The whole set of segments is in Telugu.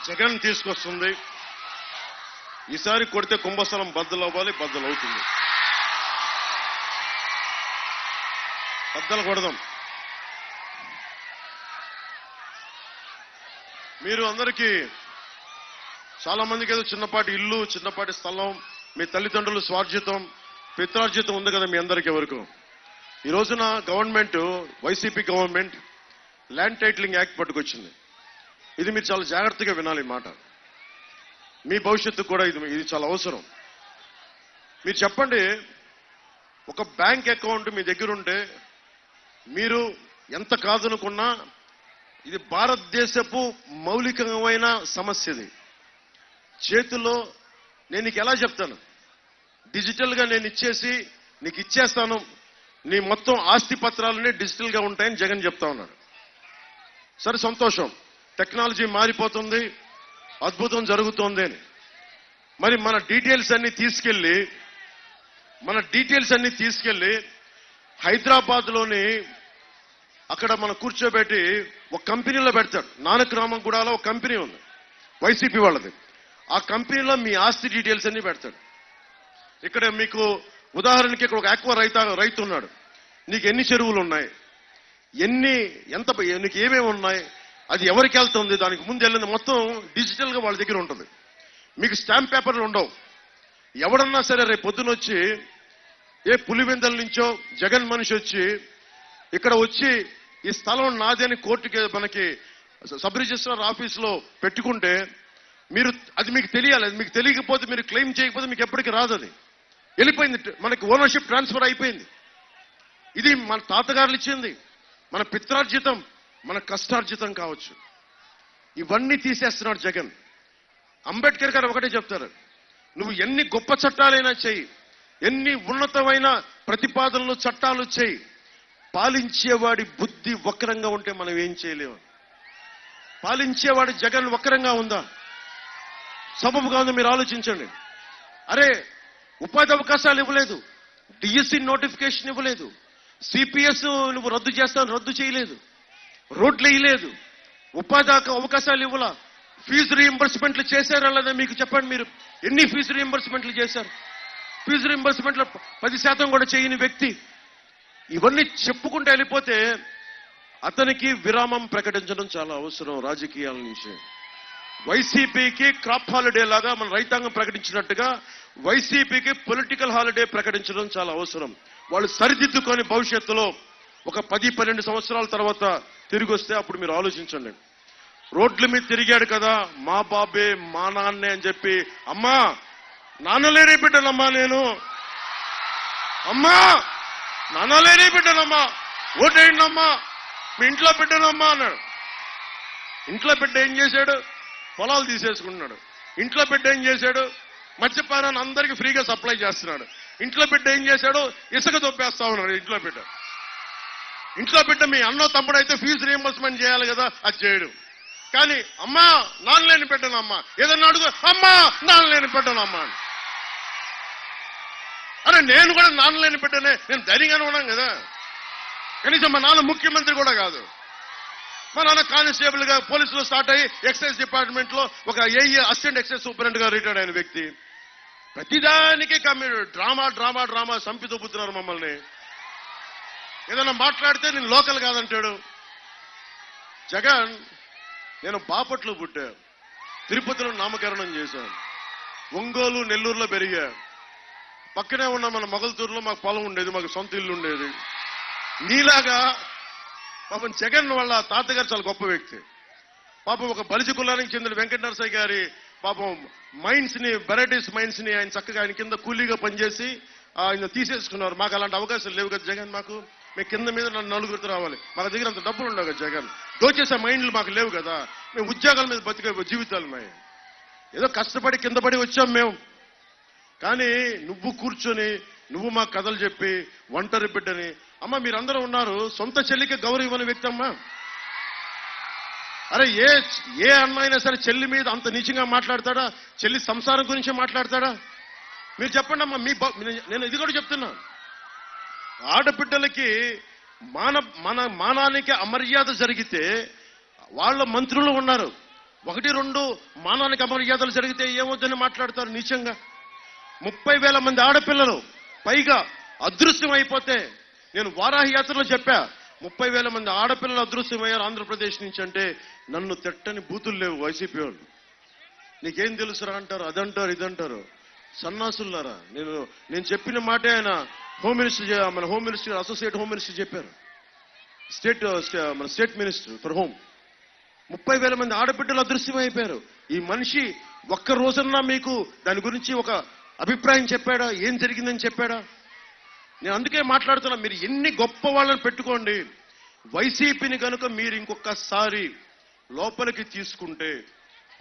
జగన్ తీసుకొస్తుంది. ఈసారి కొడితే కుంభస్థలం బద్దలవ్వాలి, బద్దలవుతుంది. బద్దలు కొడదాం. మీరు అందరికీ చాలా మందికి ఏదో చిన్నపాటి ఇల్లు, చిన్నపాటి స్థలం, మీ తల్లిదండ్రులు స్వార్జితం, పిత్రార్జితం ఉంది కదా మీ అందరికీ వరకు. ఈ రోజున government, YCP government land titling act పట్టుకొచ్చింది. ఇది మీరు చాలా జాగ్రత్తగా వినాలి ఈ మాట. మీ భవిష్యత్తు కూడా ఇది చాలా అవసరం. మీరు చెప్పండి, ఒక బ్యాంక్ అకౌంట్ మీ దగ్గర ఉంటే మీరు ఎంత కాదనుకున్నా ఇది భారతదేశపు మౌలికమైన సమస్య. ఇది చేతుల్లో నేను నీకు ఎలా చెప్తాను, డిజిటల్గా నేను నీకు ఇచ్చేస్తాను, నీ మొత్తం ఆస్తి పత్రాలన్నీ డిజిటల్గా ఉంటాయని జగన్ చెప్తా ఉన్నాడు. సరే, సంతోషం, టెక్నాలజీ మారిపోతుంది, అద్భుతం జరుగుతోంది అని. మరి మన డీటెయిల్స్ అన్ని తీసుకెళ్లి హైదరాబాద్లోని అక్కడ మనం కూర్చోబెట్టి ఒక కంపెనీలో పెడతాడు. నానక్రామంగూడలో ఒక కంపెనీ ఉంది, వైసీపీ వాళ్ళది. ఆ కంపెనీలో మీ ఆస్తి డీటెయిల్స్ అన్ని పెడతాడు. ఇక్కడ మీకు ఉదాహరణకి ఇక్కడ ఒక ఆక్వా రైతు ఉన్నాడు. నీకు ఎన్ని చెరువులు ఉన్నాయి, నీకు ఏమేమి ఉన్నాయి, అది ఎవరికి వెళ్తుంది, దానికి ముందు వెళ్ళింది మొత్తం డిజిటల్గా వాళ్ళ దగ్గర ఉంటుంది. మీకు స్టాంప్ పేపర్లు ఉండవు. ఎవడన్నా సరే రేపు పొద్దున వచ్చి ఏ పులివెందల నుంచో జగన్ మనిషి వచ్చి ఇక్కడ వచ్చి ఈ స్థలం నాది అని కోర్టుకి మనకి సబ్ రిజిస్ట్రార్ ఆఫీసులో పెట్టుకుంటే అది మీకు తెలియాలి. అది మీకు తెలియకపోతే, మీరు క్లెయిమ్ చేయకపోతే మీకు ఎప్పటికీ రాదు. అది వెళ్ళిపోయింది, మనకి ఓనర్షిప్ ట్రాన్స్ఫర్ అయిపోయింది. ఇది మన తాతగారులు ఇచ్చింది, మన పిత్రార్జితం, మన కష్టార్జితం కావచ్చు. ఇవన్నీ తీసేస్తున్నాడు జగన్. అంబేద్కర్ గారు ఒకటే చెప్తారు, నువ్వు ఎన్ని గొప్ప చట్టాలైనా చెయ్యి, ఎన్ని ఉన్నతమైన ప్రతిపాదనలు చట్టాలు చెయ్యి, పాలించేవాడి బుద్ధి వక్రంగా ఉంటే మనం ఏం చేయలేము. పాలించేవాడి జగన్ వక్రంగా ఉందా, సబబుగా ఉందో మీరు ఆలోచించండి. అరే, ఉపాధి అవకాశాలు ఇవ్వలేదు, డిఎస్సి నోటిఫికేషన్ ఇవ్వలేదు, సిపిఎస్ నువ్వు రద్దు చేయలేదు, రోడ్లు వేయలేదు, ఉపాధి అవకాశాలు ఇవ్వలా, ఫీజు రీఎంబర్స్మెంట్లు చేశారా లేదా మీకు చెప్పండి. మీరు ఎన్ని ఫీజు రీఎంబర్స్మెంట్లు చేశారు? ఫీజు రీఎంబర్స్మెంట్లు 10% కూడా చేయని వ్యక్తి. ఇవన్నీ చెప్పుకుంటూ వెళ్ళిపోతే అతనికి విరామం ప్రకటించడం చాలా అవసరం రాజకీయాల నుంచి. వైసీపీకి క్రాప్ హాలిడే లాగా మన రైతాంగం ప్రకటించినట్టుగా వైసీపీకి పొలిటికల్ హాలిడే ప్రకటించడం చాలా అవసరం. వాళ్ళు సరిదిద్దుకొని భవిష్యత్తులో ఒక 10-12 సంవత్సరాల తర్వాత తిరిగి వస్తే అప్పుడు మీరు ఆలోచించండి. రోడ్ల మీద తిరిగాడు కదా, మా బాబే మా నాన్నే అని చెప్పి, అమ్మా నాన్నలేనే బిడ్డనమ్మా నేను, అమ్మా నాన్నలేనే బిడ్డనమ్మా, ఓటేయండమ్మా, మీ ఇంట్లో బిడ్డనమ్మా అన్నాడు. ఇంట్లో బిడ్డ ఏం చేశాడు? పొలాలు తీసేసుకుంటున్నాడు. ఇంట్లో బిడ్డ ఏం చేశాడు? మద్యపానాన్ని అందరికీ ఫ్రీగా సప్లై చేస్తున్నాడు. ఇంట్లో బిడ్డ ఏం చేశాడు? ఇసుక దొబ్బేస్తా ఉన్నాడు. ఇంట్లో బిడ్డ మీ అన్నో తమ్ముడు అయితే ఫీజు రీఎంబర్స్మెంట్ చేయాలి కదా, అది చేయడు. కానీ అమ్మా నాన్నలేని బిడ్డనమ్మా, ఏదన్నా అడుగు, అమ్మా నాన్నలేని బిడ్డనమ్మా. అరే, నేను కూడా నాన్నలేని బిడ్డనే, నేను ధైర్యంగానే ఉన్నాను కదా. కనీసం మా నాన్న ముఖ్యమంత్రి కూడా కాదు. మా నాన్న కానిస్టేబుల్ గా పోలీసులో స్టార్ట్ అయ్యి ఎక్సైజ్ డిపార్ట్మెంట్ లో ఒక ఏఈ అసిస్టెంట్ ఎక్సైజ్ సూపరింటెండెంట్ గా రిటైర్డ్ అయిన వ్యక్తి. ప్రతిదానికి డ్రామా సంపి దొబ్బుతున్నారు మమ్మల్ని. ఏదన్నా మాట్లాడితే నేను లోకల్ కాదంటాడు జగన్. నేను బాపట్లో పుట్టా, తిరుపతిలో నామకరణం చేశాను, ఒంగోలు నెల్లూరులో పెరిగా, పక్కనే ఉన్న మన మొగల్తూరులో మాకు పొలం ఉండేది, మాకు సొంత ఇల్లు ఉండేది. నీలాగా పాపం జగన్ వాళ్ళ తాతగారు చాలా గొప్ప వ్యక్తి. పాపం ఒక బలిజ కులానికి చెందిన వెంకట నరసయ్య గారి పాపం వెరైటీస్ మైన్స్ ని ఆయన చక్కగా ఆయన కింద కూలీగా పనిచేసి ఆయన తీసేసుకున్నారు. మాకు అలాంటి అవకాశాలు లేవు కదా జగన్. మేము కింద మీద నలుగురితో రావాలి, మాకు దగ్గర అంత డబ్బులు ఉండవు కదా జగన్. దోచేసే మైండ్లు మాకు లేవు కదా, మేము ఉద్యోగాల మీద బతికే జీవితాలు మేము ఏదో కష్టపడి కింద పడి వచ్చాం మేము. కానీ నువ్వు కూర్చొని నువ్వు మా కథలు చెప్పి ఒంటరి బిడ్డని, అమ్మ మీరందరూ ఉన్నారు, సొంత చెల్లికి గౌరవం ఇవ్వని వ్యక్తి అమ్మా. అరే, ఏ అన్న అయినా సరే చెల్లి మీద అంత నీచంగా మాట్లాడతాడా? చెల్లి సంసారం గురించి మాట్లాడతాడా? మీరు చెప్పండి అమ్మా. నేను ఇది కూడా చెప్తున్నా, ఆడబిడ్డలకి మానానికి అమర్యాద జరిగితే వాళ్ళ మంత్రులు ఉన్నారు, ఒకటి రెండు మానానికి అమర్యాదలు జరిగితే ఏమొద్దని మాట్లాడతారు నీచంగా. 30,000 మంది ఆడపిల్లలు పైగా అదృశ్యం అయిపోతే, నేను వారాహి యాత్రలో చెప్పా, 30,000 మంది ఆడపిల్లలు అదృశ్యమయ్యారు ఆంధ్రప్రదేశ్ నుంచి అంటే నన్ను తిట్టని బూతులు లేవు వైసీపీ వాళ్ళు. నీకేం తెలుసురా అంటారు, అదంటారు ఇదంటారు. సన్నాసులారా, నేను చెప్పిన మాటే ఆయన మన home minister, associate home minister చెప్పారు, మన స్టేట్ మినిస్టర్ ఫర్ హోమ్. 30,000 మంది ఆడబిడ్డలు అదృశ్యమైపోయారు. ఈ మనిషి ఒక్క రోజన్నా మీకు దాని గురించి ఒక అభిప్రాయం చెప్పాడా? ఏం జరిగిందని చెప్పాడా? నేను అందుకే మాట్లాడుతున్నా, మీరు ఎన్ని గొప్ప వాళ్ళని పెట్టుకోండి, వైసీపీని కనుక మీరు ఇంకొకసారి లోపలికి తీసుకుంటే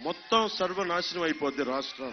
మొత్తం సర్వనాశనం అయిపోద్ది రాష్ట్రం.